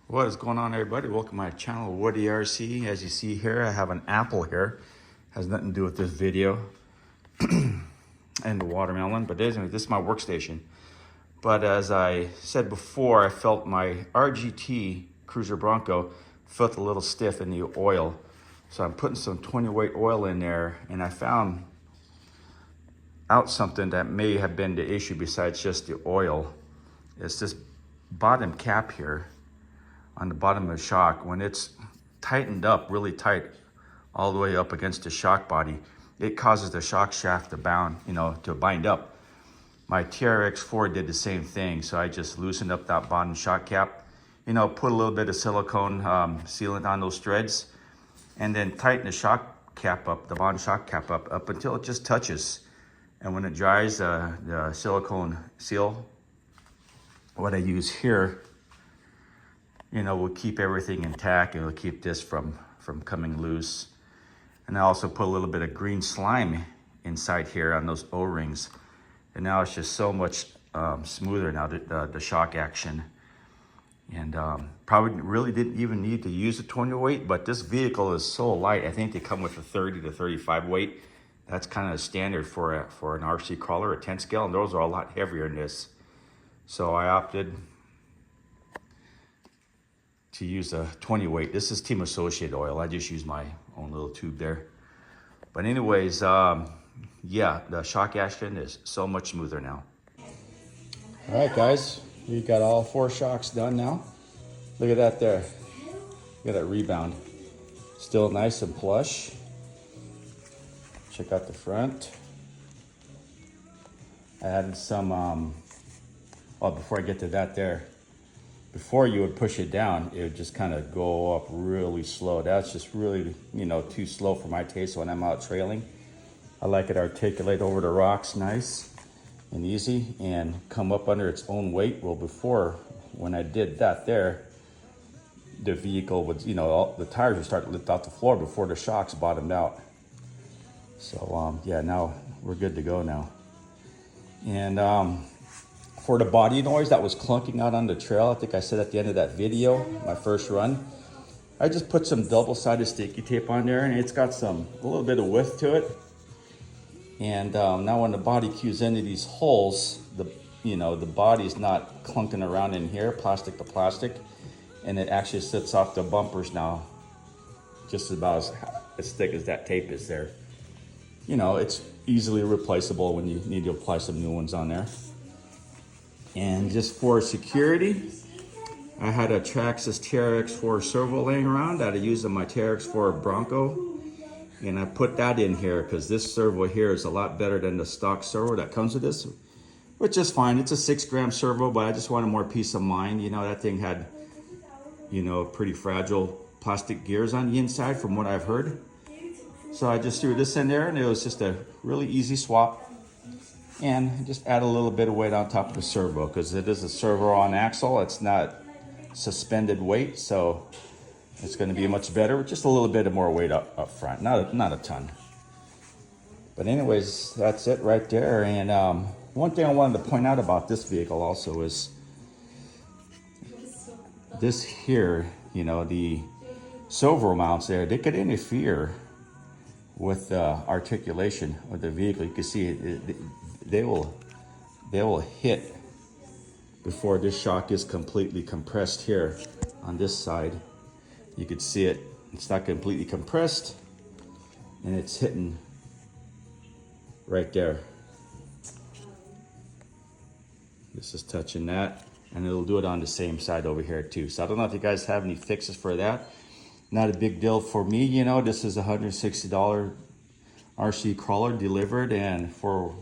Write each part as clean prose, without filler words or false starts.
What is going on, everybody? Welcome to my channel, Woody RC. As you see here, I have an apple here. Has nothing to do with this video and the watermelon, but anyway, this is my workstation. But as I said before, I felt my RGT Cruiser Bronco felt a little stiff in the oil. So I'm putting some 20 weight oil in there, and I found out something that may have been the issue besides just the oil. It's this bottom cap here on the bottom of the shock. When it's tightened up really tight all the way up against the shock body, it causes the shock shaft to bind up. My TRX4 did the same thing, so I just loosened up that bottom shock cap, put a little bit of silicone sealant on those threads, and then tighten the shock cap up, the bottom shock cap up until it just touches. And when it dries, the silicone seal, what I use here, will keep everything intact. It'll keep this from coming loose. And I also put a little bit of green slime inside here on those O-rings. And now it's just so much smoother now, the shock action. And probably really didn't even need to use a 20 weight, but this vehicle is so light. I think they come with a 30 to 35 weight. That's kind of standard for an RC crawler, a 10 scale, and those are a lot heavier than this. So I opted to use a 20 weight. This is Team Associate oil. I just use my own little tube there. But anyways, yeah, the shock action is so much smoother now. All right, guys, we got all 4 shocks done now. Look at that there. Look at that rebound. Still nice and plush. Check out the front. I added some, before I get to that there, before you would push it down, it would just kind of go up really slow. That's just really, too slow for my taste when I'm out trailing. I like it articulate over the rocks nice and easy and come up under its own weight. Well, before, when I did that there, the vehicle would, the tires would start to lift off the floor before the shocks bottomed out. So, yeah, now we're good to go now. And for the body noise that was clunking out on the trail, I think I said at the end of that video, my first run, I just put some double-sided sticky tape on there, and it's got a little bit of width to it. And now when the body cues into these holes, the body's not clunking around in here, plastic to plastic, and it actually sits off the bumpers now, just about as thick as that tape is there. It's easily replaceable when you need to apply some new ones on there. And just for security, I had a Traxxas TRX4 servo laying around that I used on my TRX4 Bronco. And I put that in here because this servo here is a lot better than the stock servo that comes with this, which is fine. It's a 6-gram servo, but I just wanted more peace of mind. That thing had, pretty fragile plastic gears on the inside from what I've heard. So I just threw this in there, and it was just a really easy swap. And just add a little bit of weight on top of the servo because it is a servo on axle. It's not suspended weight, so it's going to be much better with just a little bit of more weight up front, not a ton. But anyways, that's it right there. And one thing I wanted to point out about this vehicle also is this here, the servo mounts there, they could interfere with the articulation of the vehicle. You can see they will hit before this shock is completely compressed here on this side. You could see it. It's not completely compressed, and it's hitting right there. This is touching that, and it'll do it on the same side over here too. So I don't know if you guys have any fixes for that. Not a big deal for me. This is $160 RC crawler delivered, and for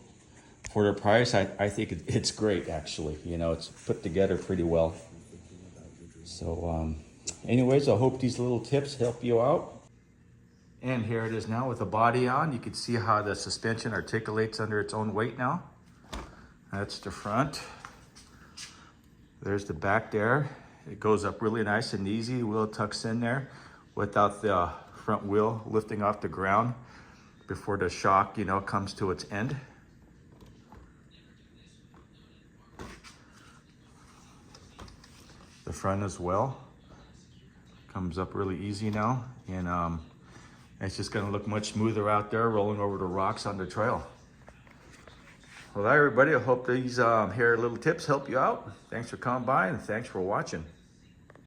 the price, I think it's great actually. It's put together pretty well. So anyways, I hope these little tips help you out. And here it is now with the body on. You can see how the suspension articulates under its own weight now. That's the front. There's the back there. It goes up really nice and easy. Wheel tucks in there without the front wheel lifting off the ground before the shock, comes to its end. The front as well. Comes up really easy now, and it's just gonna look much smoother out there, rolling over the rocks on the trail. Well, hi everybody, I hope these hair little tips help you out. Thanks for coming by and thanks for watching.